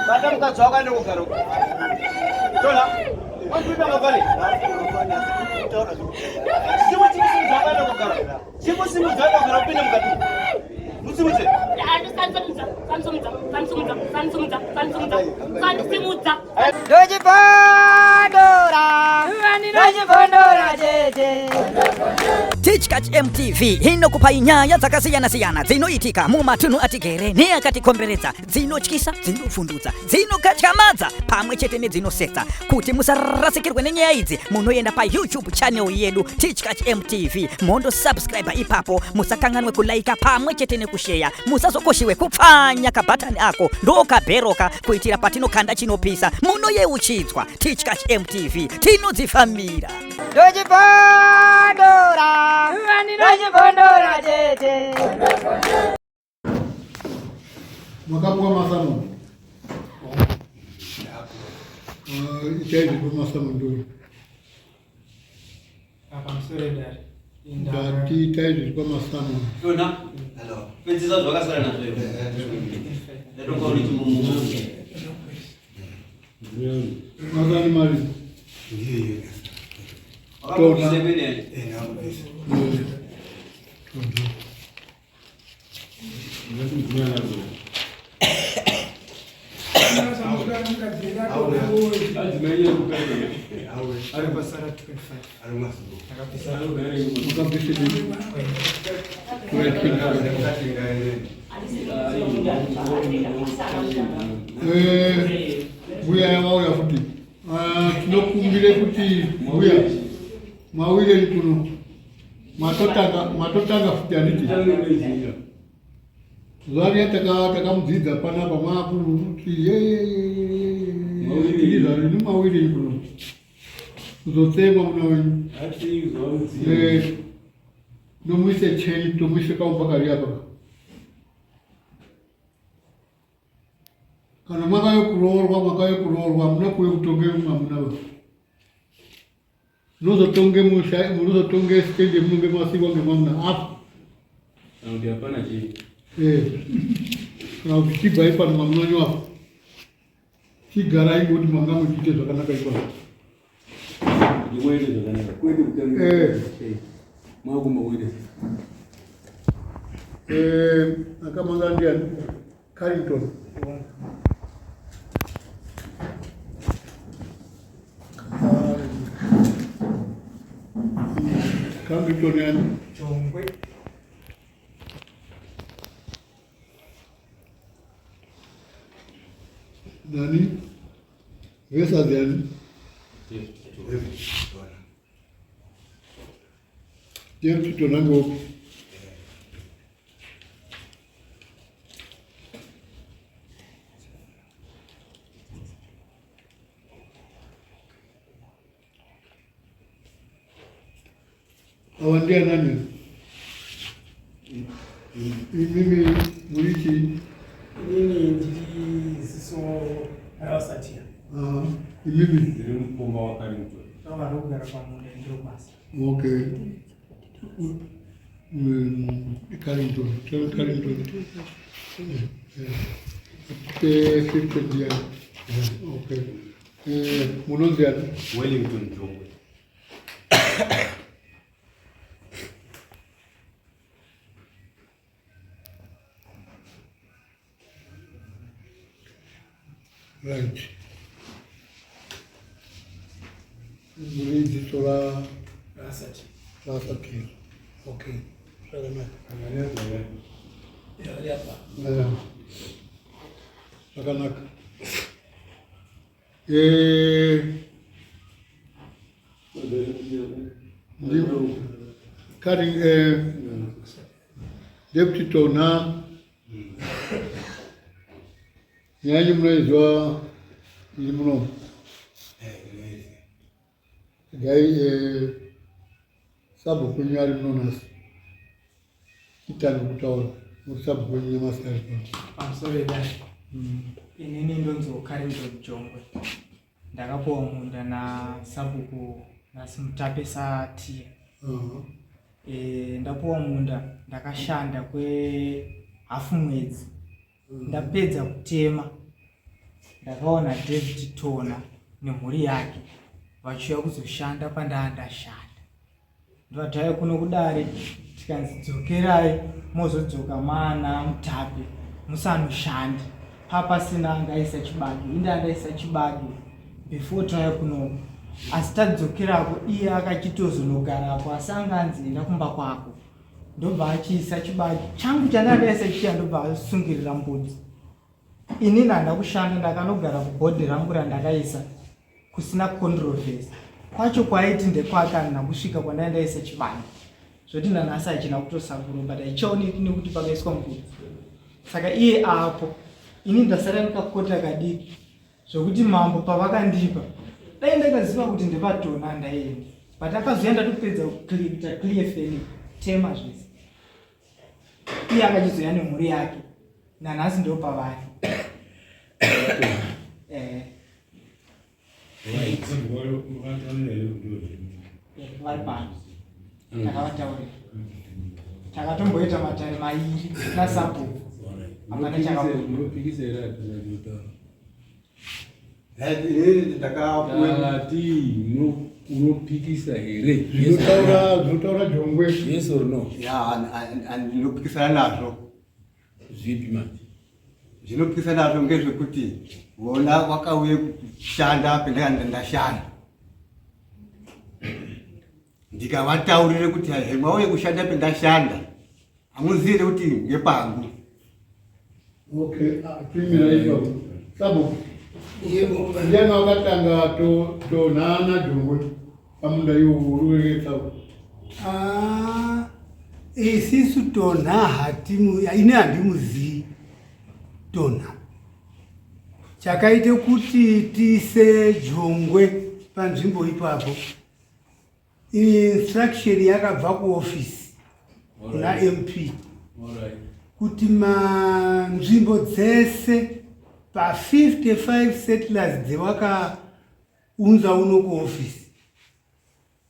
Bata mkazoka ndo kugaro. Tola. Wakuiba ngavale. Simu zoka ndo kugaro. Simu zoka kugaro pina mkatu. Musimuze. Doji Pandora jeje. Tichkach MTV hino kupai nyaya zakasiyana zinoitika mumatunhu atigere neakatikomberedza dzinotyisa dzinofundudza dzinokatyamadza pamwe chete nedzinosetsa kuti musarasikirwe nenyaya idzi munoenda paYouTube channel yedu Tichkach MTV mondo subscribe ipapo musakanganwe kulaika pamwe chete nekusheya musazokoshiwe kupfanya kabhatani ako ndokabheroka kuitira patinokanda chinopisa munoyeuchidzwa Tichkach MTV tinodzifamira Doji Pandora jeje. Makapwa masamu. Ichaji kwa masamu ndio. Apa msore dari. Dati ichaji kwa masamu. Yona. Hello. Penzi zote wakasara na wewe. Ndio kwa ulichomumu. Magani mali. Ndiyo. Tona. Buya mauya futi. Tunokumbile futi buya. Mawile kuno. Matotanga futi aniti. Zari taka mdzidza panapa mwakuru futi yeye. Mawile kuno. Zotema munawenyu. Nomuise cheni tomuise kaumbakari apa. Kana makayo kurorwa munakuye kutonge mwamunawe. Munozotonge musha, munozotonge stage munonge mwasikwa ngemwamuna apa. Ndio hapana chini. Kana ukichiba ipa mwamuna apa. Chigara ingoti mwangamu chite zvakanaka ipa. Ndiwele zvakanaka. Kwete kutange. Mwaguma wele. Akamanga ndiani Carrington. Carrington yani Chongwe. nani? Vesa yani. James Tonango. Awandia nani? Mimi Murichi. Mimi ndiri siso arasatia. Mimi Ndio mpomba wa Carrington. Kama rugara kwa munde ndio basi. okay. Carrington. Okay. Munonzian. Wellington Jongwe. Right. Murichi Tola Rasati. Rasati. Okay. Ya hapa. Sakanaka. Deputy Tona nyanyi mnaizwa mno gai sabu kunyari mno nasi kitani kutaona musabu kwenye maskari I'm sorry dad. Inini ndonzo Carrington Jongwe. Ndakapuwa munda na sabuku nasimutape sati. Ndapuwa munda ndakashanda kwe hafu mwedzi. ndapedza kutema ndakaona David Tona nemhuri yake vachiuya kuzoshanda pandandashanda. Ndovati kuno kudare tikanzi dzokerai mozodzoka mana Mutape musanoshanda papasina angaisa chibage. Inde angaisa chibage before tauya kuno, asi tadzokerako iye akachitozonogarapo asi anganzi enda kumba kwako. Ndobva achiisa chibage changu chandandaisa chiya, ndobva asungirira mbudzi. Ini ndanda kushanda ndakanogara kubhodhi rangu randakaisa kusina controversy. Kwacho kwaiti ndekwakanina kusvika kwandaendaisa chibage zvoti nanhasi hachina kutosakura, but haichaoneki nekuti pakaiswa mbudzi. Saka iye apo ini ndasara ndikakota kadiki zvokuti mambo pavakandipa dai ndakaziva kuti ndepatona ndaenda, but akazoenda topedza kuita clear failing tema zvese. Iye akachizoya nemhuri yake, nanhasi ndo pavari. Vari pano takavataurira, takatomboita matare mairi nasapo hapana chakapikisira. Unopikisa here zvinotaura Jongwe? Yes or no? Ndinopikisana nazvo. Zvipi manje? Ndinopikisana nazvo ngezvekuti vona vakauye kushanda pendandashanda, ndikavataurire kuti mauye kushanda pendashanda hamuziire kuti ngepangu. Okay, kwimira izvo sabo ndiani wakatanga tonhana Jongwe pamunda iwo uri sabo? Isisu Tona hatimu ine handimuzii Tona. Chakaite kuti tiise Jongwe panzvimbo ipapo, instruction yakabva kuofisi kuna MP kuti manzvimbo dzese pa 55 settlers dzewakaunza uno kuofisi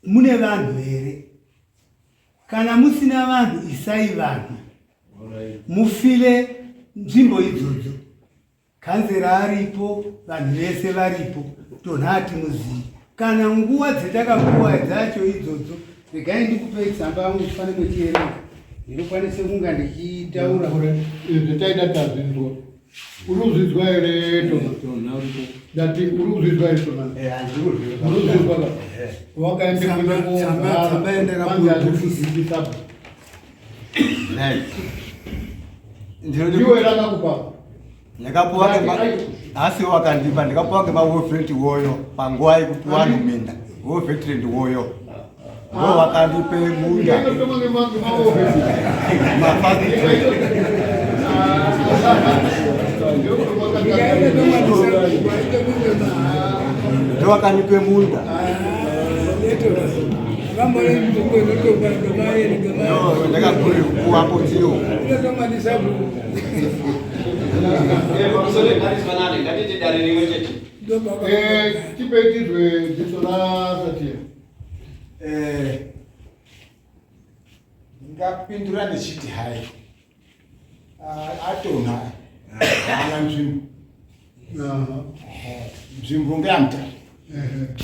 mune vanhu here. Kana musina vanhu isai vanhu mufile nzvimbo idzodzo. Kanzera aripo, vanhu vese varipo, Tona hatimuzii. Kana nguva dzetakapuwa dzacho idzodzo, regai ndikupei tsamba yangu mufane muchierenga ndinokwanise kunga ndichitaura zvetaida tazvinzwa. Uruzvinzwa here Tona? Ndati uruzvinzwa here Tona? Uruzvinzwa wakaende tsamba yandakapuwa iwe rakakupa Ndakapuwa asi wakandipa, ndikapuwa ngemaweofrenti woyo panguva yekuti wanominda weofrenti woyo ndo wakandipe munda ndo wakandipe munda. Ndakakuri kuwapo tiyo tipetizve dziso rasatia. ndingapindura ndichiti hai Atona haana nzvimbo. Nzvimbo ngeyaMutape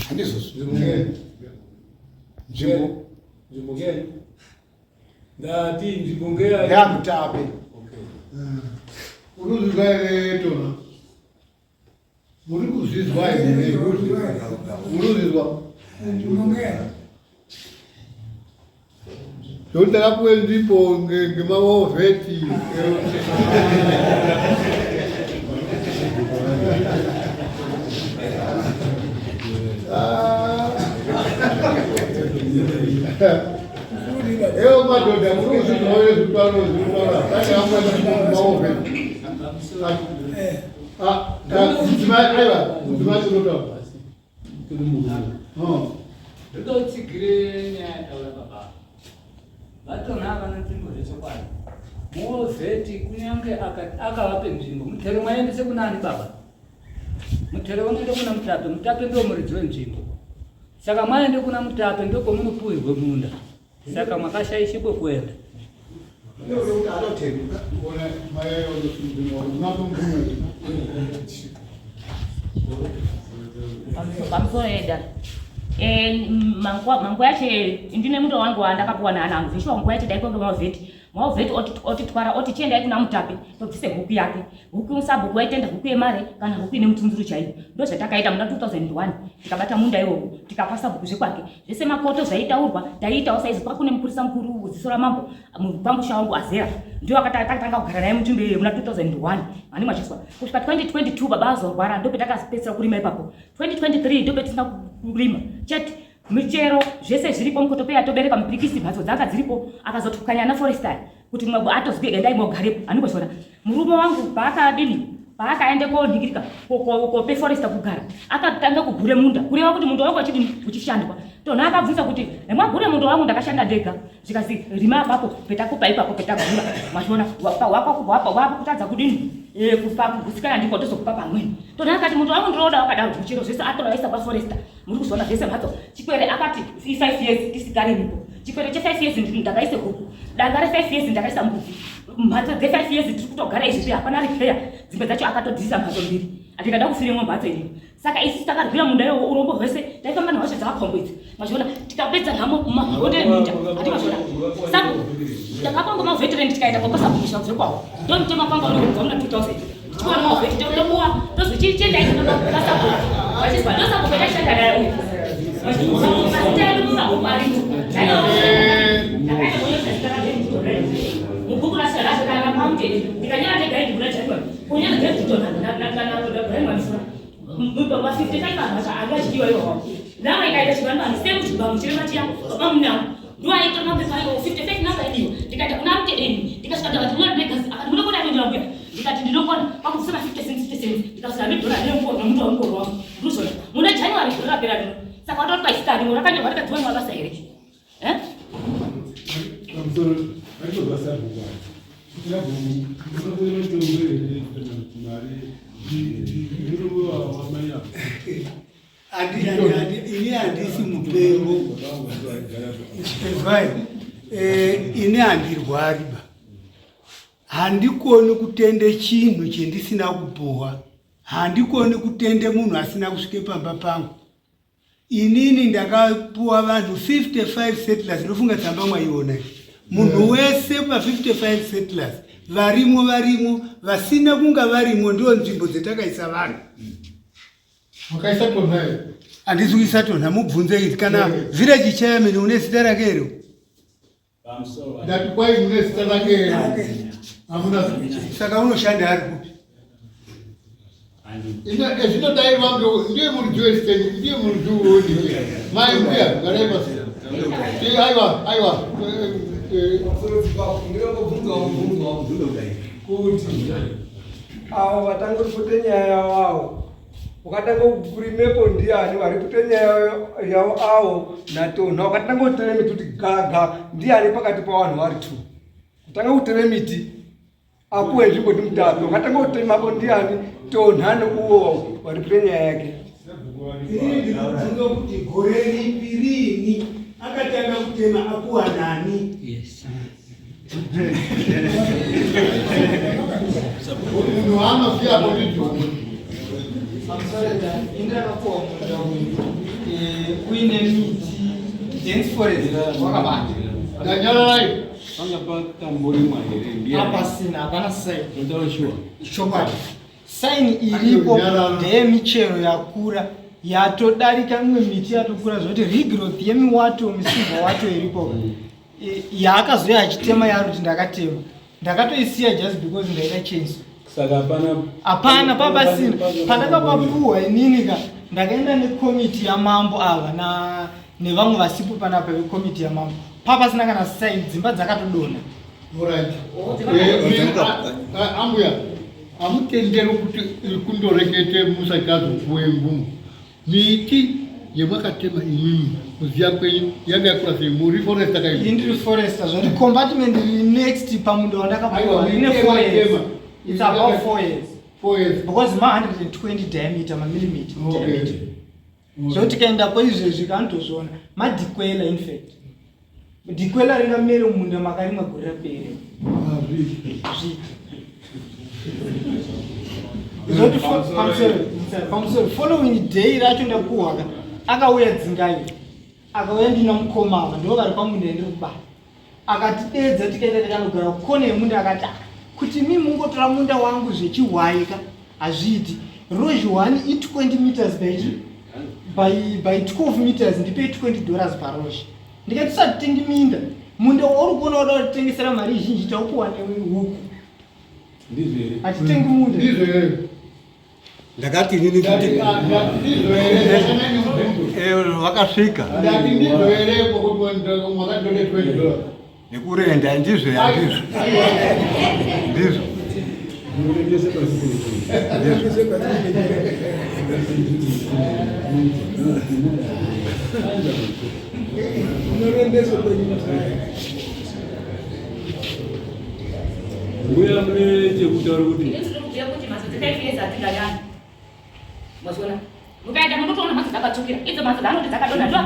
handizozvo. Nzvimbo ngeni? Ndati nzvimbo ngeyaMutape. Uruzvinzwa here Tona? Muri kuzvizwa here? Uruzvinzwa? Ndokuti ndakapuwe nzvimbo ngemaweofrenti. Eyo madhodha muri kuzvizwa here zvitwaro tati amwe ngemaweofrenti. Mudzimai unotaura. Ndotsigire nyaya yataura baba. Vatona havana nzvimbo zvechokwadi. Muovheti kunyange akavape nzvimbo. Mutere mwaendese kunani baba? Mutere unoende kuna Mutape. Mutape ndio muridzi wenzvimbo. Saka mwaende kuna Mutape ndiko munopuwirwe munda. Saka mwakashaishikwe kuenda. Ona mai onosindimo natomvumwe. Pamusoeda mangu yache ndine muto wangu wandakapuwa naanangu zvishuwa nguva yache daikonge mauvheti otitwara oti chiendai kuna Mutape tobvise huku yake huku sabhuku waitenda huku yemare kana huku ine mutunzuru chaiyo ndo zvatakaita muna 2001 tikabata munda iwowo tikapa sabhuku zvekwake zvese makoto zvaitaurwa taiitawo saizi kwakune mupurisa mukuru ziso ramambo mupangusha wangu Azera ndio akatanga kugara naye muchimbe muna 2001 ani machiswa kusvika 2022 baba azorwara ndo petakapedzera kurima ipapo 2023 ndo petisina kurima chete michero zvese zviripo mukotopeya tobereka mupirikisi mhatso dzanga dziripo akazotukanya na forestry kuti mwe atozwe endai mogarepo anikosora murume wangu paakaende koningirika kope forester kugara akatanga kugure munda kureva kuti munda wangu achidi uchishandwa tona akabvunza kuti emwagure munda wangu ndakashanda ndega zvikazi rima apapo petakupa ipapo petagura mashona wapa kutadza kudini kusikana ndipo tozokupa pamweni tona akati munda wangu ndinoda wakadaro michero zvese atoraisa paforester muri kuzona zvese mhatso chikwere akati 5 years tisigaripo chikwere che5 years ndakaise huku danga re5 years ndakaisa mbuzi mhatso dze5 years tiri kutogara izvi hapana repair dzimbe dzacho akatodhisa mhatso mbiri atikada kufiremwe mhatso iyi saka isi takarwira munda iwo urombo hwese taifamba nehosha dzakakombwedza mashona tikapedza nhamo mahonde emita ati mashona sabu takapango maveterendi tikaenda kwapasabumisha zvekwawo ndo mutema kwanga unoudza muna 2000 tichiwana mavheti totopuwa tozochiendaikasabu vachizwa ndosabu petashanda nayo mubhuku rasarasakana mountain ndikanyara negaidi kuna january kunyara ngezitona ma 55 amasa angachidiwa iwawo nama ikaita chivanvani semuchigbamu chiri machiya mamunangu ndoaita mapepa iwo 55 namba idiyo ndikaita kuna mutedeni ndikasvika ndakati mwana negas akati munokona kuenderambuya ndikati ndinokona kwakusema 50 cents ndikasvika nedhora nemutu wamukoro wangu ndizvona muna january dhora rapera rino saka watoti paisitari mo rakanyorwa rikadziwa mabasa here ini handisi mupengo ini handirwariba handikoni kutende chinhu chendisina kupuwa handikoni kutende munhu asina kusvike pamba pangu inini ndakapuwa vanhu 55 settlers ndofunga tsamba mwaiona munhu wese pa55 settlers varimo vasina kunga varimo ndio nzvimbo dzetakaisa vanhu Wakaisa tonhayo handisi kuisa tonha mubvunze iti kana village chairman une zita rake ero ndati kwai mune zita rake ero hamuna saka unoshanda ari kupi ezvinodai vangu ndiye murudzi westeni ndiye murudzi uoni mai mbuya garai pasi aiwa kuti avo vatanga kupote nyaya yavo ukatanga kurimepo ndiani vari kuite nyaya yavo avo natonha ukatanga kutere miti kuti gaga ndiani pakati pavanhu vari tu kutanga kutere miti apuwe nzvimbo ndi Mutape ukatanga kutemapo ndiani tonha neuwo vari kuite nyaya yake ini ndinobvunza kuti gore ripi rini akatanga kutema apuwa nani munhu anoziya kuti jombo indakapuwa munda uine miti dense forest wakabata ndanyararai apasina hapana saini Chokwadi. saini iripo ndeyemichero yakura yatodarika mimwe miti yatokura zvoti regrowth yemiwato misimba wato iripo yaakazoya achitema yari kuti ndakatema ndakatoisiya just because ndaida chainsaw Saka hapana papasina pandakapapuwa inika ndakaenda nekomiti yamambo ava nevamwe vasipo panapa vekomiti yamambo papasina kana saini dzimba dzakatodonha ambuya amutendero kuti kundorekete musakazopuwe mvumo miti yemwakatema imimi kuziya kwenyu yanga yakura sei muri forest akaii indiri forester zvoti compartment riri next pamunda wandakapuwa ine 4 years. It's about 4 years. 4 years. Because ma 120 diameter, ma millimeter diameter. So tikaenda kwaizvezvi kanotozviona madikwela in fact dikwela ringamere munda makarimwa gore rapere Zoti pamusoro following day racho ndapuhwaka akauya dzingai akauya ndina mukomava ndo vari pamunda ndiri kubata akatidedza tikaenda takanogara kone yemunda akati kuti mi mungotora munda wangu zvechiwaika hazviiti rozhi 1 i20 meters by 12 meters ndipei $20 parozhi ndikati tisatitengi minda munda wauri kuona wada kutitengesera mari zhinji taupuwa nehuku hatitengi munda ndakati nini kuti vakasvika nekurenda ndizvo Nguya mune chekutaura kuti Mazona. Mukaenda mundotoona mhatso dzakatsukira. Idzo mhatso dzaanoti dzakadonha ndo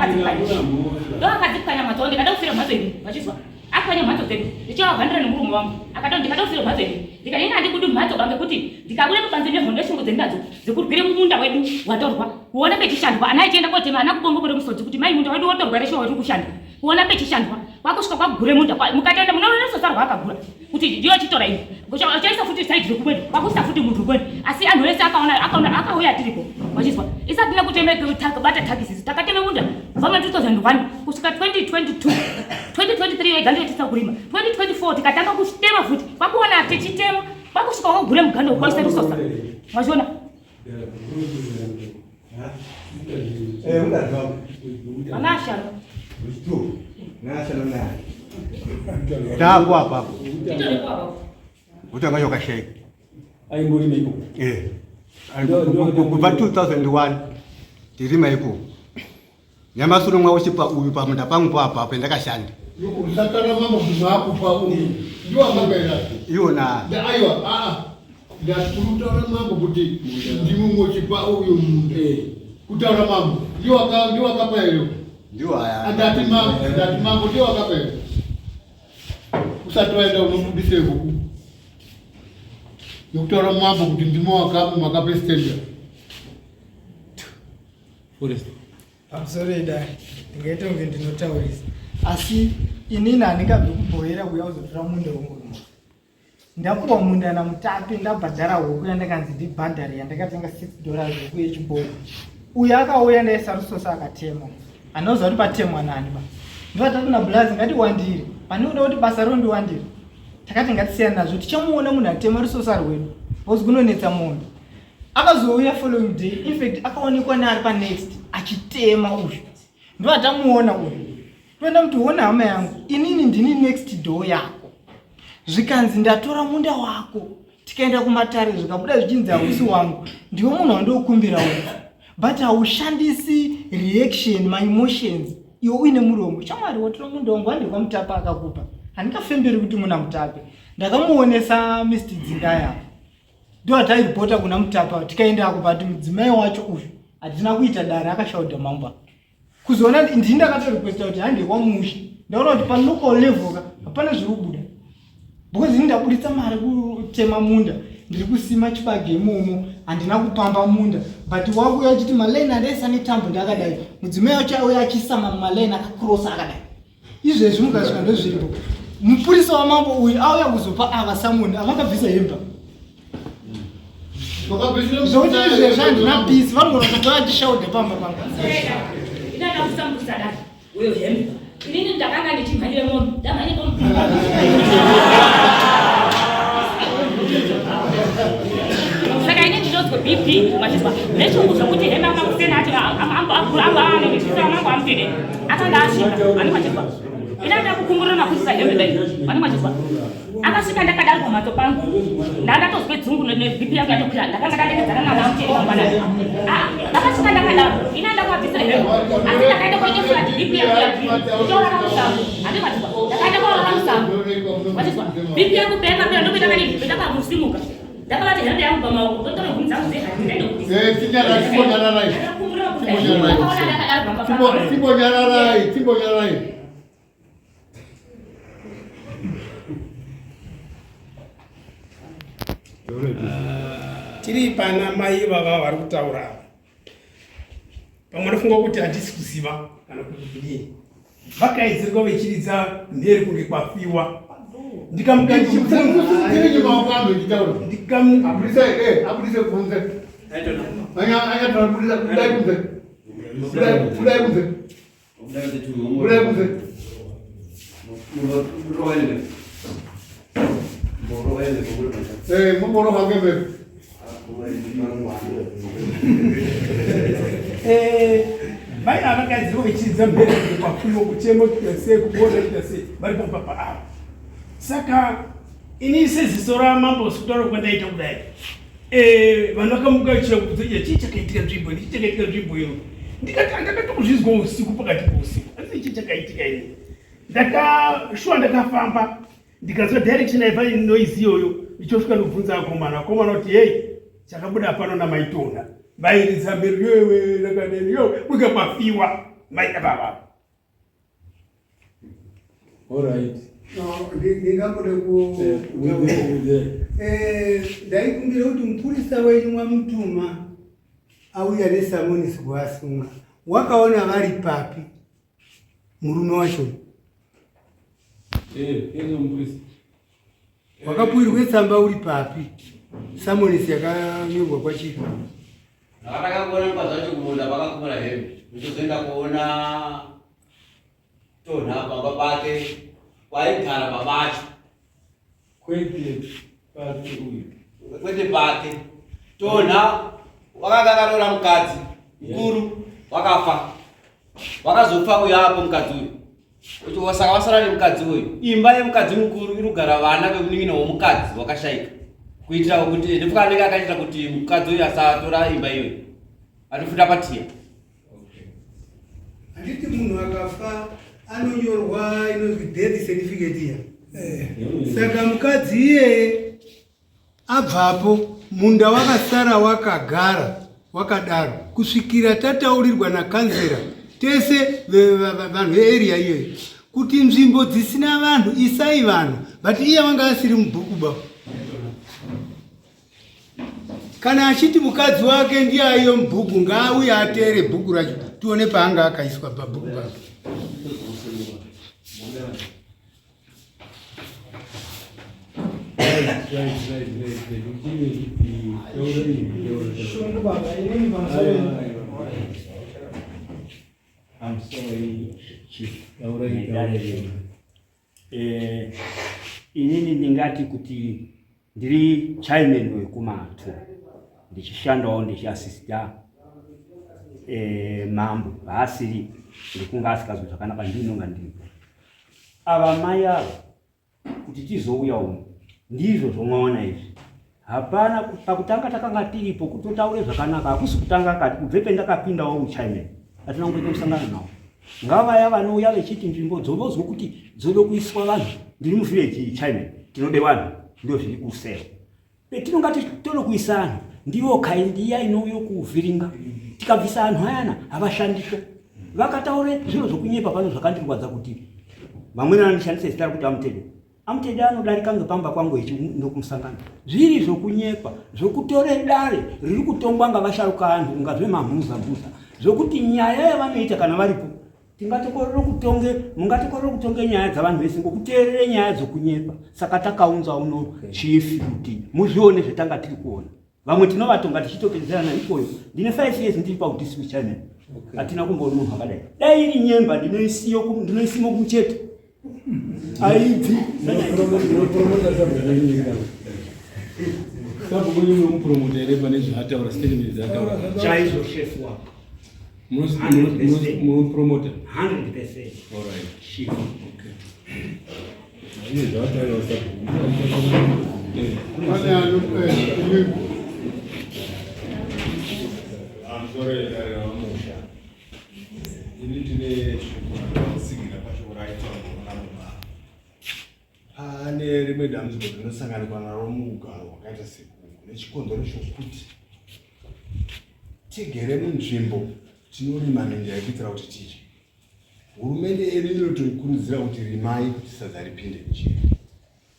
akadzipwanya mhatso ndikada kufira mhatso iyi. Wachizwa? Apwanya mhatso dzedu. Ndichawavhandira nemurume wangu. Akadonha ndikada kufira mhatso iyi. Ndikanyanya handikudi mhatso ngekuti ndikabuda kubanze nehondo shungu dzendadzo dzekurwira mumunda wedu watorwa. Kuona pechishandwa ana achienda kotema ana kubongo kure musodzi kuti mai munda wedu watorwa resho wedu kushanda. Kuona pechishandwa. Kwakusvika kwagure munda mukatoenda munoona sosarwa akagura. Kuti ndiyo chitora ini. Chaisa futi side rekubwedu. Kwakusa futi muntu kwedu. Asi anhu ese akaona akauya tiriko. Wachizwa? Isatina kutemeka bata taxes. Takateme munda from 2001 kusvika 2022. 2023 wega ndio tisa kurima. 2024 tikatanga kutema futi. Kwakuona tichitema. Kwakusvika kwagure muganda ukwaisa risosa. Wazviona? Anashara. Ndapo apapo Nditoreko apapo. utanga yokasheka aingorima ipo. kubva 2001 ndirima ipo nyamasoro mwa uchipa uyu pamunda pangu paapa pendakashanda usatara mama kumakupa uyu ndio amabera iwona aiwa ndakutaura mambo kuti ndimumochipa uyu munde kutaura mambo ndio akapa ero ndio aya andati mambo ndio akapa ero usatoenda unobudise huku nokutaura mambo kuti ndimo wakamu makapestenda Forest. Sorry dai ndingaita kunge ndinotaurisa asi inini handingabvi kubhoera kuya kuzotora munda wemunhu ndapuwa munda namutapi ndabhadhara huku yandakanzi ndibhadhare yandakatenga $6 huku yechibhoko uyu akauya ndaisa rusosa akatema anoziva kuti patemwa nani ba ndovati kuna blazi ngatiwandire paneuda kuti basa rondiwandire takati ngatisiyana nazvo tichamuona munhu atema rusosa rwedu bcause kunonetsa munhu akazouya following day infact akaonekwa naari panext achitema uzvo ndovatamuona uyu toenda kuti ona hama yangu inini ndini next door yako zvikanzi ndatora munda wako tikaenda kumatare zvikabuda zvichinzi hausi wangu ndiwo munhu wandokumbira uyu but haushandisi reaction my emotions iwe uine muromo shamwari watora munda wangu handikwa mutape akakupa handikafemberi kuti muna mutape ndakamuonesa Mr. Dzingaya ndo atairipota kuna mutape tikaendako but mudzimai wacho uyu hatina kuita dare akashaudha mamba kuzoona ndini ndakatorequesta kuti handikwa mushi ndaona kuti palocal level ka hapana zviri kubuda because ini ndabuditsa mari kutema munda ndiri kusima chibage imomo handina kupamba munda but wakuya achiti malaini andaisa netambo ndakadai mudzimai wacho auya achisama malaini akakrosa akadai izvezvi mukasvika ndozviripo mupurisa wamambo uyu auya kuzopa ava samoni avakabvisa hemba zvokuti izvezvi handina pisi vanogona achishaudha pamba pamba Ndakakusambusa dada wewe hemba inini ndakanga ndichimhanyire mombe ndamhanye mombe saka inini ndinozwe BP machizwa nechokuzva kuti hemba amakusena ati amba nechisa amangu amutede akanga asvika ani machizwa ina ndakukumburira makusisa hembe dai ani machizwa akasvika ndakadari pamhatso pangu ndandatozwe dzungu neBP yangu yatokwira ndakanga ndadekedzana mwana amutede mangwanani ndakasvika ndakadaro ina ndakwabvisa hembe asi ndakaenda koite flat BP yangu yakuitaura kamusambo ani machizwa ndakaenda kwaura kamusambo machizwa BP yangu peka pera ndokuita kadini ndakamusimuka ndakavati hembe yangu pamaoko ndotore huni dzangu Timbonyararai. tiri pana mai baba vari kutaura pamwe ndinofunga kuti handisi kuziva kana kuti kudii vakaidzirwa vechiridza mheri kunge kwafiwa vai avakaidzirwa vechiridza mheri kunge kwafiwa kuchemo kitase kuboda kitase vari pambapa avo. Saka ini seziso ramambo sikutaura kwandaita kudai vanhu vakamuka chirabudza chii chakaitika nzvimbo ini chii chakaitika nzvimbo ino ndikati handakatokuzvizwa usiku pakati pousiku asi chii chakaitika ini ndakashuwa ndakafamba ndikazwa direction aiva noise iyoyo ndichosvika ndobvunza akomana kuti hei chakabuda pano namaitona vairidza mberi yowe rakadeni yo kunge kwafiwa maida baba. Alright. Ndingakuda ndaikumbira kuti mupurisa wenyu mwamutuma auya nesamonisi kuvasunga wakaona vari papi murume wacho wakapuirwe tsamba uri papi samonisi yakanyorwa kwachiko ndakatakakuona mukadzi wacho kumunda vakakumura hembe ndichozoenda kuona tonha pamba pake kwaigara babacho kwete pake tonha wakanga akarora mukadzi mukuru wakafa wakazofa uyo apo mukadzi uyu saka wasara nemukadzi uyu imba yemukadzi mukuru irikugara vana vemunin'ina womukadzi wakashayika kuitira kuti ndifuka anenge akaitira kuti mukadzi uyu asatora imba iyoyo atofunda patiya. Handiti munhu akafa anonyorwa inonzi death certificate iya. Saka mukadzi iye abvapo munda wakasara wakagara wakadaro kusvikira tataurirwa nakanzera tese vanhu vearea iyoyo kuti nzvimbo dzisina vanhu isai vanhu but iye wanga asiri mubhukuba. Kana achiti mukadzi wake ndiye aiyo mubhuku ngaauye ateere bhuku racho tione paanga akaiswa pabhuku pake. I'm sorry, Chief. Inini ndingati kuti ndiri chairman wekumatu ndichishandawo ndichiasista mambo baasiri ndikunga asikazi zvakanaka ndinonga ndiri ava mai ava kuti tizouya uno ndizvo zvomwaona izvi hapana pakutanga takanga tiripo kutotaure zvakanaka hakusi kutanga kati kubve pendakapindawo uchairman atina kungoita musangano nawo ngavaya vanouya vechiti nzvimbo dzovozwa kuti dzode kuiswa vanhu ndiri muvhileji chairman tinode vanhu ndio zviri kusera petinonga titode kuisa anhu ndiwo kaindiya inouyo kuvhiringa tikabvisa anhu ayana havashandiko vakataure zviro zvokunyepa pano zvakandirwadza kuti vamweni vanoshandisa zita rekuti amutede anodarika ngepamba kwangu ndokumusangano zviri zvokunyepa zvokutore dare riri kutongwa ngavasharuka anhu ungazve mamhuza zvokuti nyaya yavanoita kana varipo mungatokorere kutonge nyaya dzavanhu vese ngokuteerere nyaya dzokunyepa. Saka takaunza uno chief kuti muzvione zvetanga tiri kuona vamwe tinovatonga tichitopedzerana ikoyo. Ndine 5 years ndiri paudhistrict chairman hatina kumboona munhu akadai dai iri nyemba ndinoisimo kumucheto aidzi mupromotere pane zvataura statement dzataura chaizvo chef wako promoter 100%. All right. Chief. Okay. I'm sorry, pane rimwe dambudziko rinosanganikwa naro mugaro wakaita sekuno nechikonzero chokuti tigere munzvimbo tinorima nenjira yekuitira kuti tidye. Hurumende yedu inotokurudzira kuti rimai kuti sadza ripinde njira.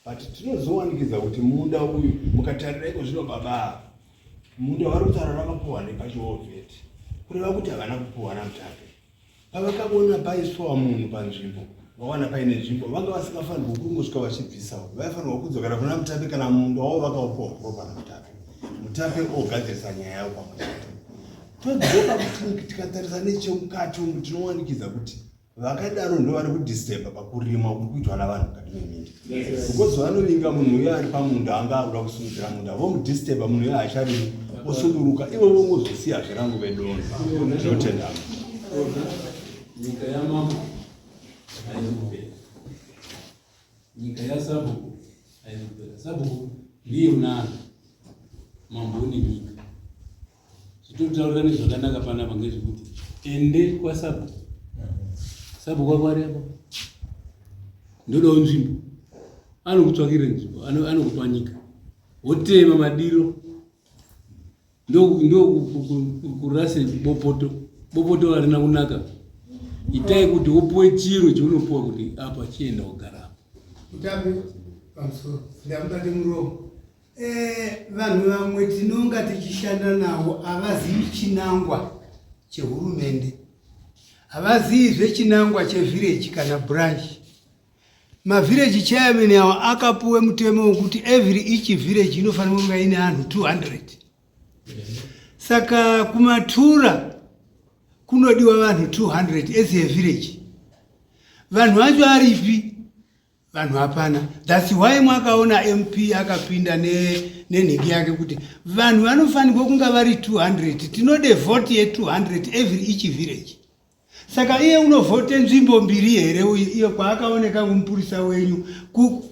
but tinozowanikidza kuti munda uyu mukatarira iko zvino baba munda vari kutaura vakapuwa nepachiovheti kureva kuti havana kupuwa naMutape. Pavakaona paiswa munhu panzvimbo vawana paine nzvimbo vanga vasingafanirwa kungosvika vachibvisawo vaifanirwa kudzokera kuna Mutape kana munda wavo vakaupuwa kuropa naMutape. Mutape ogadzirisa nyaya yavo pamwe. Todzoka kuti tikatarisa nechemukati umu tinowanikidza kuti vakadaro ndo vari kudisturba pakurima kuri kuitwa navanhu mukati meminda. Because vanovinga munhu uyo ari pamunda anga akuda kusungira munda vomudisturba munhu uyo haacharimi osunduruka ivo vongozosiya zvirangu vedonha. Tinotendama. Nyika yamambo haikupera, nyika yaSabhuku haikupera. Sabhuku ndiye unano, mambo une nyika. Zvitotaurira zvakanaka panapa ngezvekuti ende kwaSabhuku, Sabhuku wako ari apa, ndodawo nzvimbo, anokutsvakira nzvimbo, anokupa nyika, wotema madiro, ndo kurase bopoto harina kunaka. Itai kuti upuwe chiro chaunopuwa kuti apa chienda kugara. Mutape pamusoro ndamubate muromo. Vanhu vamwe tinonga tichishanda navo havazivi chinangwa chehurumende, havazivizve chinangwa chevillage kana branch. Mavillage chairman avo akapuwe mutemo wekuti every each village inofanira kunge ine vanhu 200. Saka kumatura kunodiwa vanhu 200 as a village. Vanhu vacho aripi? Vanhu hapana. That's why mwakaona MP akapinda nenhiki yake kuti vanhu vanofanirwa kunga vari 200. Tinode vote ye 200 every each village. Saka iye unovote nzvimbo mbiri here iyo kwaakaoneka kumupurisa wenyu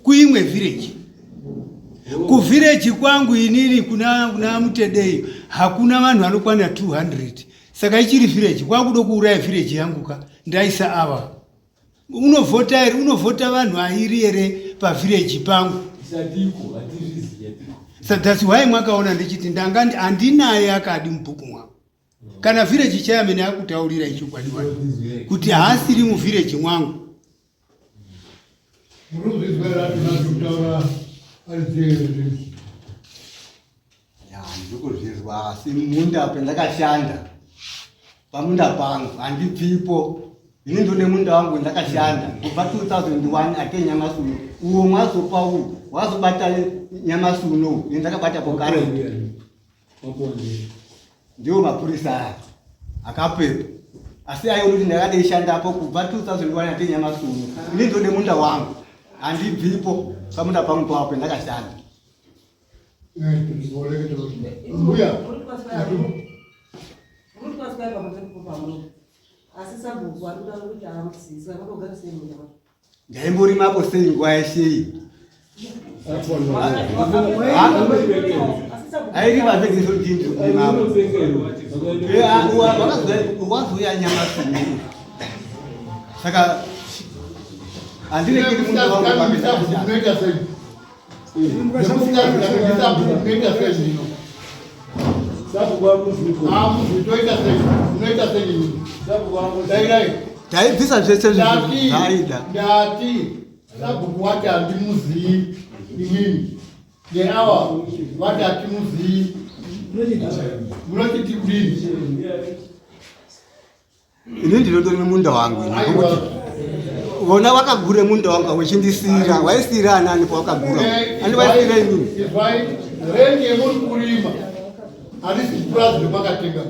kuimwe village. Kuvillage kwangu inini kuna Mutedei hakuna vanhu vanokwana 200. Saka ichiri village kwakudo kuuraya village yanguka ndaisa ava. Unovota vanhu airi here pavillage pangu. So that's why mwakaona ndichiti ndanga handinaye akadi mubhuku mwangu. Kana village chairman akutaurira ichokwadi kuti haasiri muvillage mwangu. Ndikuzvizwa asi munda pendakashanda pamunda pangu handibvipo. Ini ndone munda wangu ndakashanda kubva 2001 ate Nyamasuno. Uwo mwazopa uyu wazobata Nyamasuno ndakabata pokare. Ndio mapurisa akapepa. Asi ayo kuti ndakadeshanda hapo kubva 2001 ate Nyamasuno. Ini ndone munda wangu handibvipo pamunda pangu papo ndakashanda. Ndaimborima sei nguva yeshe airiva zvegizodindu wazoya Nyamasuno saka handirekeri mundu wangu taibvisa zvese zvaida ndati Sabhuku wati handimuzii inini ngeawa wati hatimuzii munotiti kudini. Ini ndinotori munda wangu nokuti vona vakagure munda wangu wechindisira waisira anani pawakagura andiwaisira inini rengi yemuri kurima harisi purazi remakatenga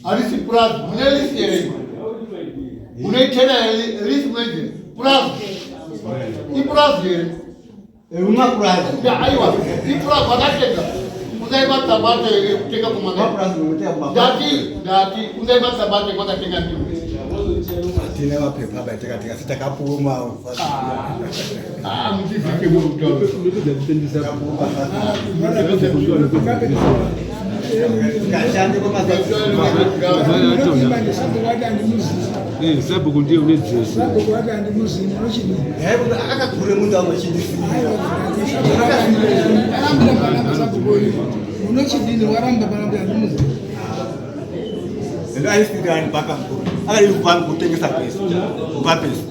harisi purazi mune lisi here unoitenda lisi mwenje purazi ipurazi here uma purazi aiwa ipurazi wakatenga ungaibasabate kutenga kumanga ndati ungaibasabate kwakatenga ndiwo tina mapepa baitakatenga sitakapuma mutizike murutoro Sabhuku ndiye unedzese. Akakure munda unochidini waramba panapa ndimuzi. Ndio aisirani paka mkuru. Akali kupanga kutengesa pesa. Kupa pesa.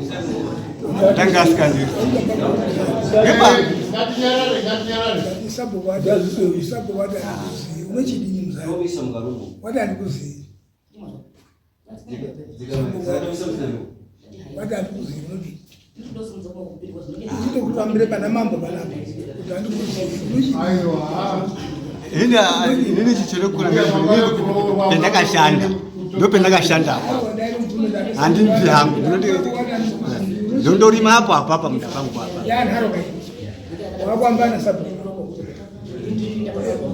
tangasikandiri ndikutambire pana mambo panapo ini chicherekura pendakashanda ndopendakashanda handibvi hangu ndondorima apo apapa muda pangu apa wakwambana sabu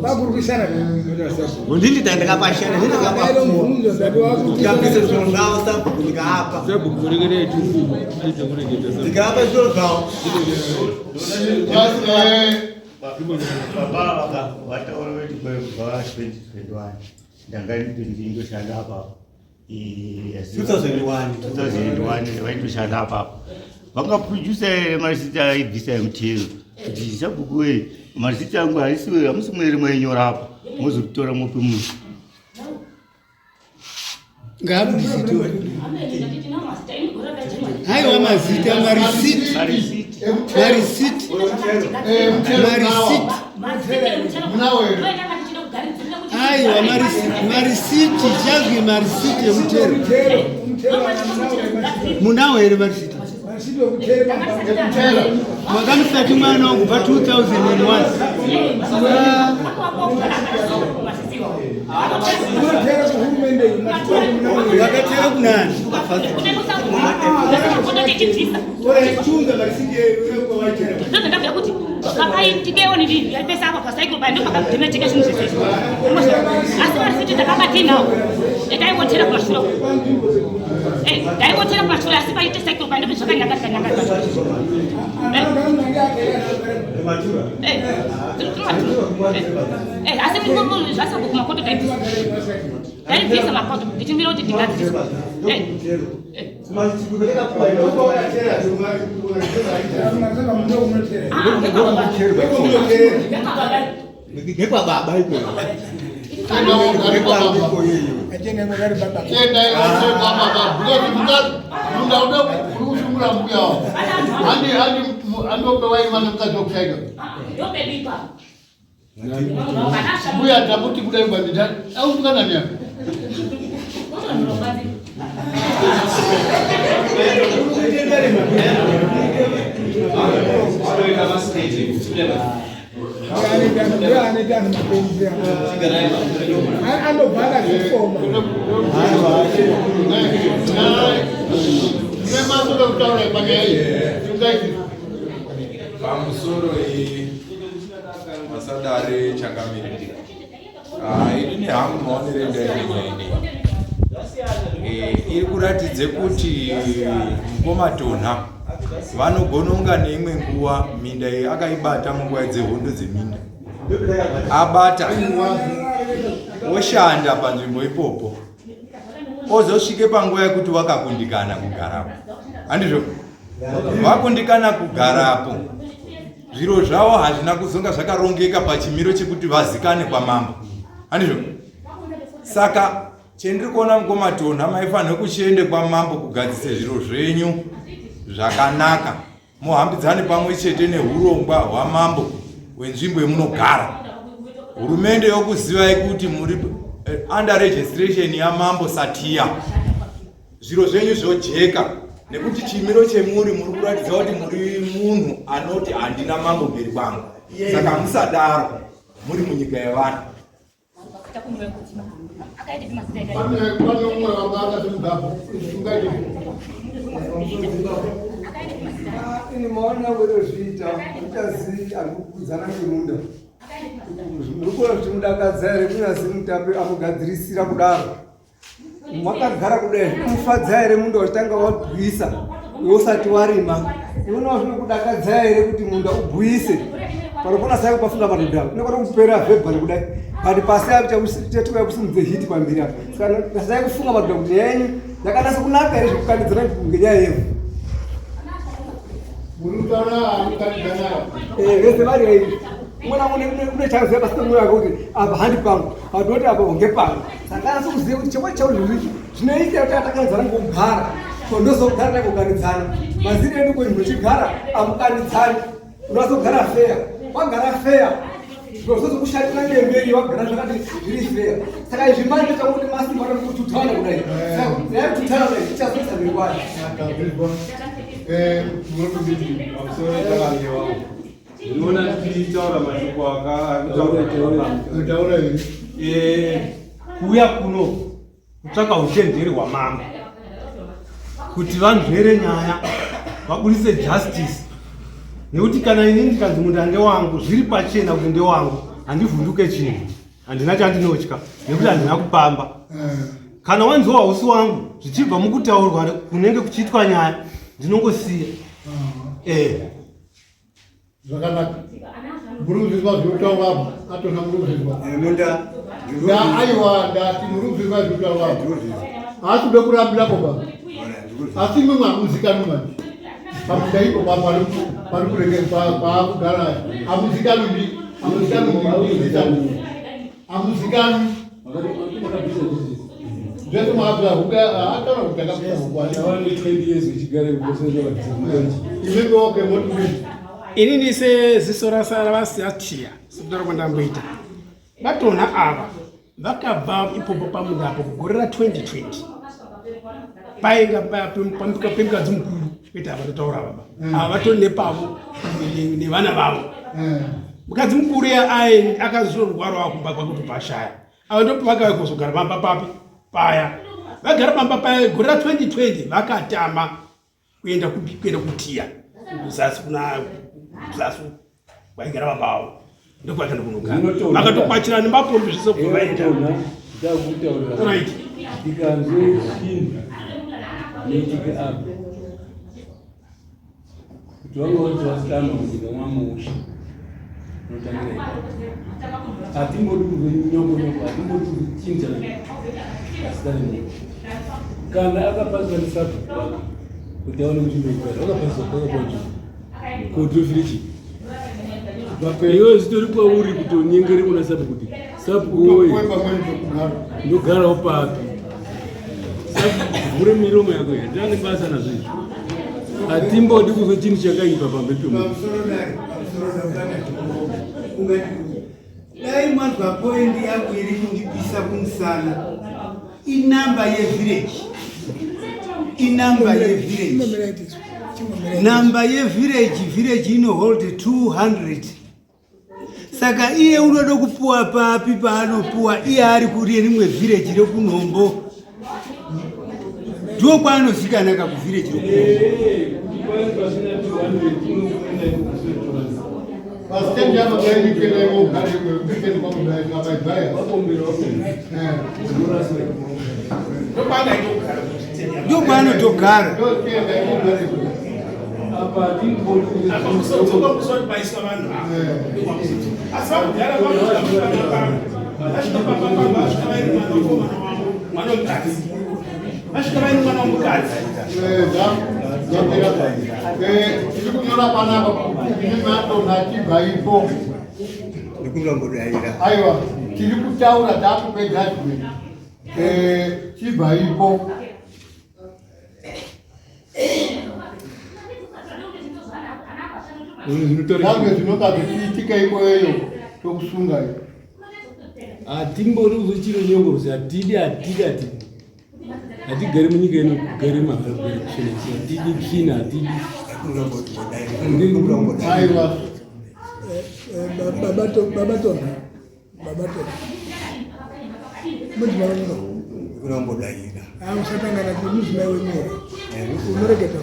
vakurwisana ndindi ndandakapashanda ndikapise zviro zvavo sabhuku ndikaapa ndikaapa zviro zvavo baba vataura kuti kubva 2021 ndanga ndingoshanda apapo 2001 vaitoshanda apapo vakaprodusa marisita aibvisa mutero kuti sabhukuwe marisita angu haisiwe hamusi mweri mwainyorapo mozokutora mope munhu ngaabudisitiwa haiwa mazita marisiti aiwa marisiti chazwi marisiti emutero munawo here marisiti makamusati mwana wangu pa 2001 vakatera kunani akaitikewo nini yapesa apa pasaiko bando pakadhimeteka zvinhu zvese asi marisiti takakatinawo etaingotera kumashure taingotera kumashure asi paite saiko bando pezvakanyakanyaka asi zvasabva kumakoto taibvisa makoto ndichimira kuti ndingadziswa ngekwababa iko mbuya takuti kudai banditani au tukanani hapa pamusoro masadare changamiri ini nehangu maonere ndainei iri kuratidze kuti mukomatonha vanogona kunga neimwe nguva minda iyi akaibata munguva dzehondo dzeminda abata oshanda panzvimbo ipopo ozosvike panguva yekuti vakakundikana kugarapo handizvo vakundikana kugarapo zviro zvavo hazvina kuzonga zvakarongeka pachimiro chekuti vazikane kwamambo handizvo saka chendiri kuona mukomatonha maifanira kuchiende kwamambo kugadzise zviro zvenyu zvakanaka muhambidzane pamwe chete neurongwa hwamambo wenzvimbo yemunogara hurumende yokuzivai kuti muri under registration yamambo Satia zviro zvenyu zvojeka nekuti chimiro chemuri muri kuratidza kuti muri munhu anoti handina mambo mberi kwangu saka musadaro muri munyika yevanhu ini maona werezviita uchazi arikukudzana nemunda urikuona kuti mudakadza here kunyazi mutape amugadzirisira kudaro makagara kudai zvinomufadza here munda wachitanga wabwisa usati warima ionawo zvinokudakadza here kuti munda ubwise parikona sai pafunga madhodha unokona kupera vhebhari kudai but pasi achatetuka kusimudze hiti pambiri apa saka nasai kufunga madhodha kuti yenyu yakanasa kunaka here zvekukanidzana ngenyaya yevhu vese vari aivi mwana une chaiziva pasi pemwoyo wake kuti apa handi pangu padoti apa honge pangu saka anasa kuziva kuti chekwa chau zvinoita kuti atakanzana ngokugara kondozogara kuganidzana mazina edu kwenyu muchigara amuganidzani unazogara feya wagara feya zvozokushatira ngemberi wagara zvakati zviri feya saka izvi manje takuti masimba kututana kudai tutana kudai tichazoisa mberi kwayo unoona tichitaura mashoko taura kuuya kuno kutsvaka uchenjeri hwamambo kuti vanzvere nyaya vabudise justice, nekuti kana inini ndikanzi munda ndewangu zviri pachena kuti ndewangu handivhunduke chinhu, handina chandinotya nekuti handina kupamba. Kana wanziwa hausi wangu zvichibva mukutaurwa kunenge kuchiitwa nyaya ndinongosiya. Zvakanaka. Murumvizwa zvinotaurwa atona murumvizwa. Aiwa ndati murumvizwa zvinotaurwa. Asi kuda kurambira baba. Asi mumwe hamuzikanwi manje. Pamunda ipo pari kurekera pakugara hamuzikanwi zvese mwabva huka atana kutaka ini ndise ziso rasaravasatia sikutara kwandamboita vatonha ava vakabva ipopo pamundapo kugorera 2020 painga pemukadzi mukuru kwete ava totaura baba ava vatori nepavo nevana vavo. Mukadzi mukuru akazorwarwa kumba kwakuti pashaya ava ndopo vakauya kuzogara pamba papi paya vagara pamba paya gorera 2020 vakatama kuenda kutiya kuzasi kuzasi vaigara baba avo ndokwakaenda kunogara vakatokwachira nemapombi zvese kubva vaenda right ndikanzwe chinhu nechike apa kuti vangaoti vasitamba munyika mwamusha unotangira hatimbodi kuve nyongonyongo hatimbodi kuchinja asitani kana akapaswa nesabhuku wake kuti aone kuti mekwana akapaswa kwakakwanja kotofiri chii iwe zitori kwauri kutonyengere kuna sabhuku kuti sabhuku woye ndogarawo papi vhure miromo yako here ndane basa nazvizvo hatimbodi kuzwe chinhu chakaipa pamberi pemunhu. Dai manzwa poendi yangu iri kundipisa kumusana inamba yevillage namba yevillage inohold 200. Saka iye unoda kupuwa papi paanopuwa iye ari kuri rimwe village rekunombo ndo kwaanozikanaka kuvillage rekunombo. Ndo kwaanotogara tikunyora panapa inematonachibvaipo aiwa tiri kutaura takupe judgment chibvaipo zvamwe zvinoka zvichiitika ikweyo tokusunga hatimbori kuzochiro nyongorosi hatigari munyika ino kugari mahakuerekushenesi hatidi kina hatidi aiwa babatona mudzimaono kunombodaira usatangana kumuzimai wenyere unoreketa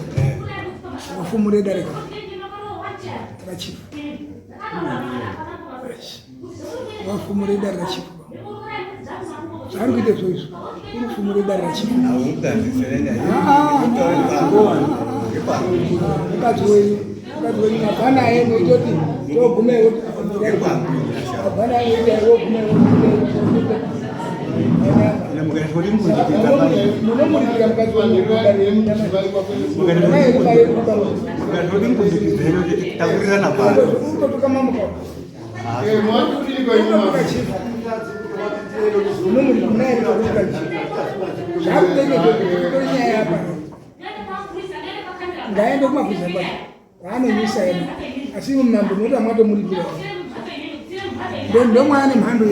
ufumure darika rachifu wafumure dari rachifu zvari kuita zvoizvo urufumure dari rachifu mukadzi wenyu mabva naye moitoti togumewo mabva naye moita wogumewo munomurikira mukadzi wantotukamamuka ngaende kumabhizinesi kwaanonyisa yena asi mumambo munoti mwatomuripira ndomwana mhando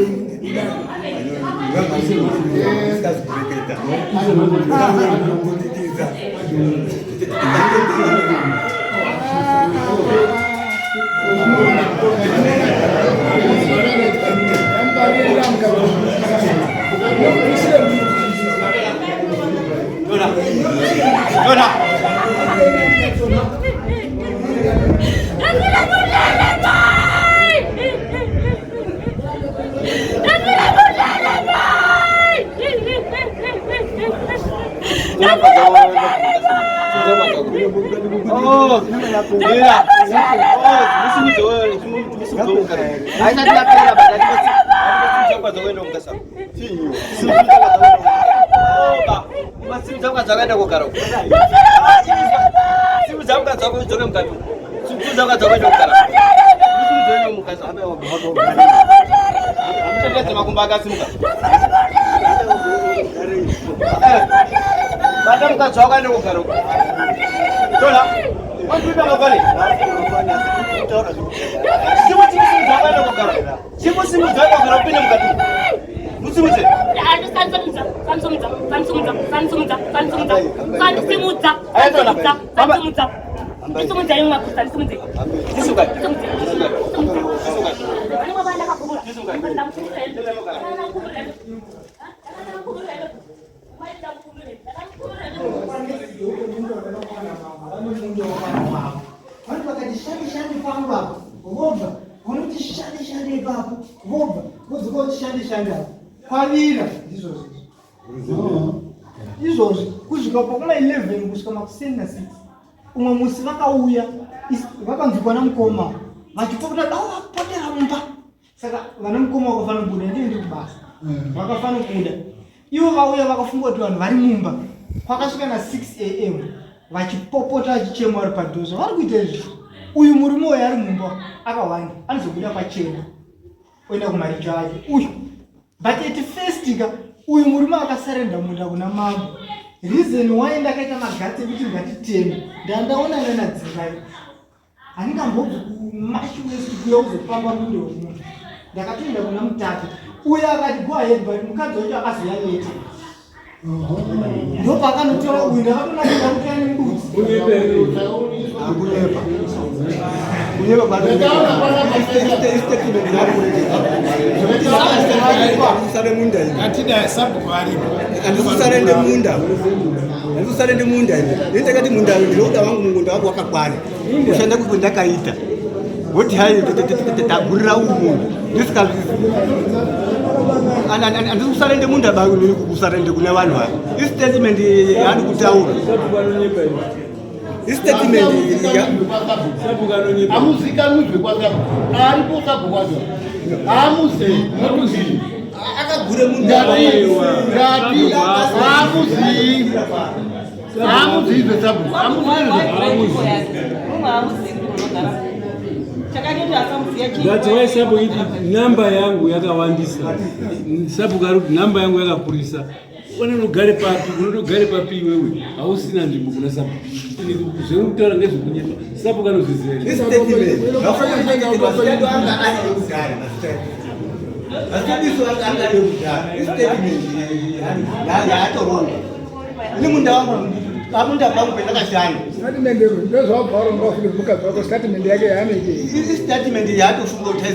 Vantu vakati shande pangu apo vobva vanoti shande ipapo vobva vodzika kuti shande apo kwavira izvozvi kusvika pakuma 11 kusvika makuseni na 6 umwe musi vakauya vakanzwikwa namukoma vachipopota vapotera mumba saka vana mukoma vakafanira kubuda ndiende kubasa vakafanira kubuda ivo vauya vakafunga kuti vanhu vari mumba kwakasvika na 6 am vachipopota vachichema vari padhuze vari kuita izvi uyu murume uyu ari mumba akawanda anozobuda pachena oenda kumaricho ake uyu but at first ka uyu murume akasarenda munda kuna mambo reason why ndakaita magatsi ekuti ngatiteme ndandaonana nadzimai handingambobvi kumashi west kuya kuzopamba mundo wemunhu ndakatoenda kuna mutatu uyu akati go ahead but mukadzi wacho akazoya leta ndopakanotora uyu ndakatonakira kuti ane mbudzi andisarende munda ndakati munda ndinoda wangu munda wako wakakwana kushanda kuti ndakaita woti hai tagurira umunhu andisarende munda kusarende kune vanhu ava istatement yaadi kutaura istatement amuzikanuzve kwasabu aripo sabu kwacho amuzei notuzii akagure amuzii zvesabu That's why sabu iti namba yangu yakawandisa sabu karuti namba yangu yakakurisa unogare papi unogare papi iwewe hausina nzvimbo kuna sabu zvekutaura ngezvekunyepa sabu kanozvizera ini munda wangu amunda pangu pendakashanda statement ndozvabvaro ngafike mukadzi wako statement yake yaanenge statement yatofunga kuti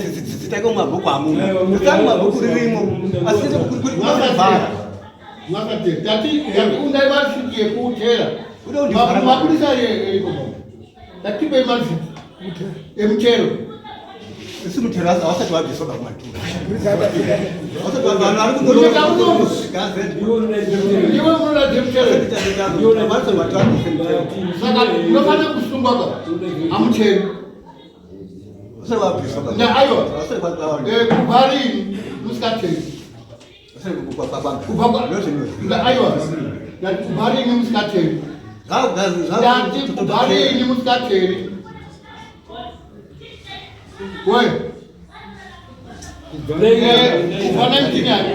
sitake mumabhuku amuna usani mabhuku ririmo asite kurivhara mwakate tati yakunda imarifiki yekuutera mapurisa tatipe imarifiki emuchero isi muchero awasati wabvisoka kumatura saka unofanira kusungwaka amuchero aiwa kuparini musikateri aiwa kuparini musikateri kuparini musikateri we ufana mtini yake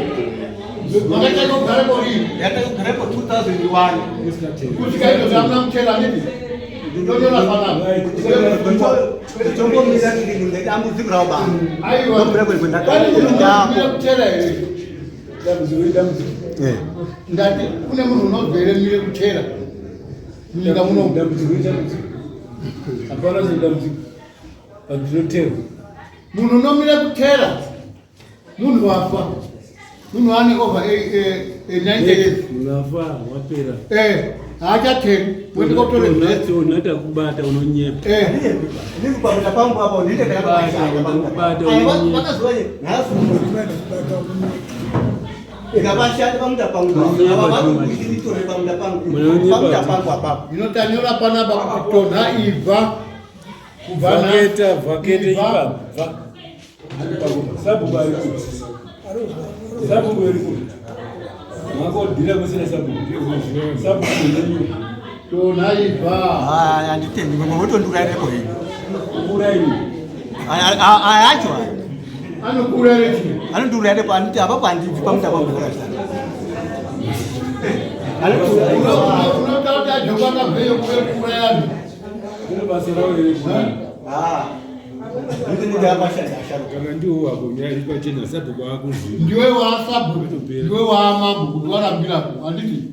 wakati kugare kwa hii yata kugare kwa 2001 kusika hizo zamna mchela nini Ndotona pana. Chombo mira kile ndambudziko rawo ba. Aiwa. Ndombira kwenda kutera ere. Ndati kune munhu unobvere mire kutera. Munyika muno dambudziko. Hapana dambudziko. Azvotero. Munhu unomira kutera. Munhu wafa. Munhu ane over 90 years. Unafa wapera. Haachateri. Wendi kotore nacho natakubata unonyepa. Ndiri kupamira pangu apo ndite kubata unonyepa. Vakazoye nafu. Ikabashanda pamuda pangu. Avavakuzitore pamuda pangu. Pamuda pangu apapo. Inotanyora panapa kutona ibva. Vakete ibva. Sabu bari kuti. Sabu bari kuti. Mako dira kusina sabu. Sabu ni tona ibva. Anditendi ngoto ndurarepo hii. Uraini. Acho. Anokurere. Anondurarepo anditi apapo anditi pamuda pangu sana. Unotauta jokanga veyo kura yani. Ndino basa rawo iri kuna. Ndini ndabashanda kama ndio wako nyali kwa tena sabu kwa akuzi. Ndiwe wa sabu. Ndiwe wa mambo kutwarambira ko anditi.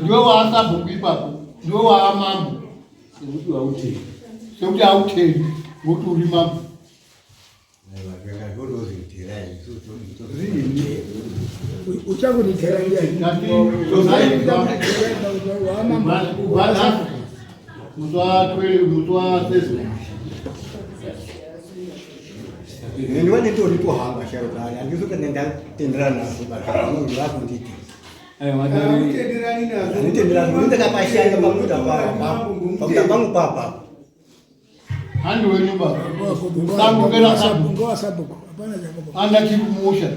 Ndiwe wa sabu kuipapo. Ndiwe wa mambo. Kuti auti. Sekuti auti. Kuti uri mambo. Uchakutitera ndiani? Mutwa sesi. Niwe nito hanga sharukani. Angizuka nenda tendrana kubaka. Mungu wako nditi. Madari. Tendrana. Nenda kapashanga pamuda pamuda pangu papa. Handi wenyumba. Sabu kera sabu. Ngoa sabu. Hapana Jacob. Anda kibumusha.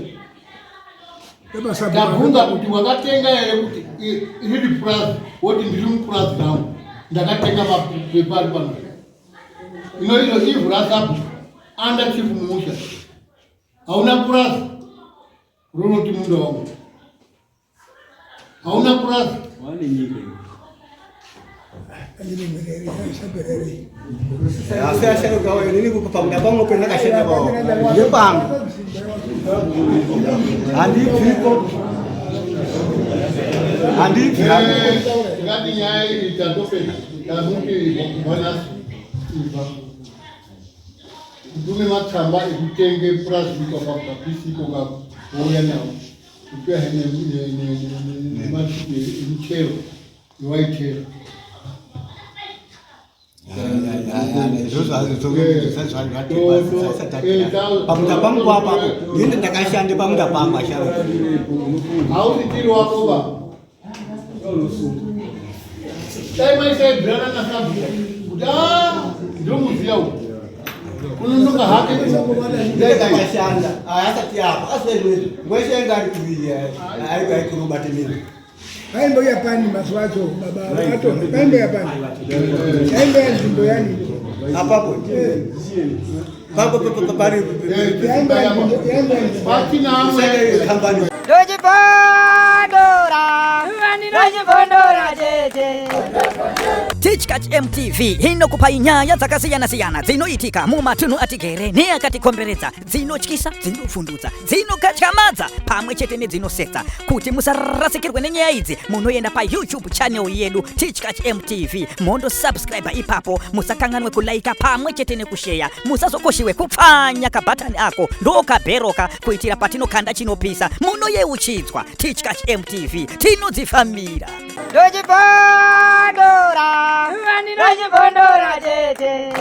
Eba sabu. Ndafunga kuti wakatenga ere kuti iri plus woti ndiri plus now. Ndakatenga mapepa ari pano. Ino ivura sabu. Anda kibumusha. Hauna plus. Runoti mundo wangu. Hauna plus. Wani nyike. Asa sharuka wewe nini kupamda pangu penda kashenda bao. Ngepangu. Andi fipo. Andi ngati nyaya itatope tamuti bonus. Ndume matsamba ekutenge plus biko kwa pisi kwa oya nawo. Kupia hene ne mati mchero. White pamuda pangu apa ndinde ndakashande pamuda pangu asharo hauzitiri wako ba taima sai brana na sabu kuda ndio muzia huko kununuka haki ndakashanda ayasati apa aswele ngweshe ngari kuya ayi kurubate mimi Kaimbo ya pani maswacho baba ato kaimbo ya pani. Kaimbo ya ndio yani. Hapapo. Papo pari. Kaimbo ya baki na amwe kampani. Doji Pandora. Doji Pandora jeje. Teach Catch MTV inokupa inyaya dzakasiyana-siyana dzinoitika mumatunhu atigere neakatikomberedza, dzinotyisa, dzinofundutsa, dzinokatyamadza pamwe chete nedzinosetsa. Kuti musarasikirwe nenyaya idzi munoenda paYouTube channel yedu Teach Catch MTV mondo subscribe ipapo, musakanganwe kulaika pamwe chete nekushare, musazokoshiwe kupfanya kabhatani ako ndokabheroka kuitira patinokanda chinopisa munoyeuchidzwa. Teach Catch MTV tinodzifamira. Doji Pandora. Doji Pandora jeje.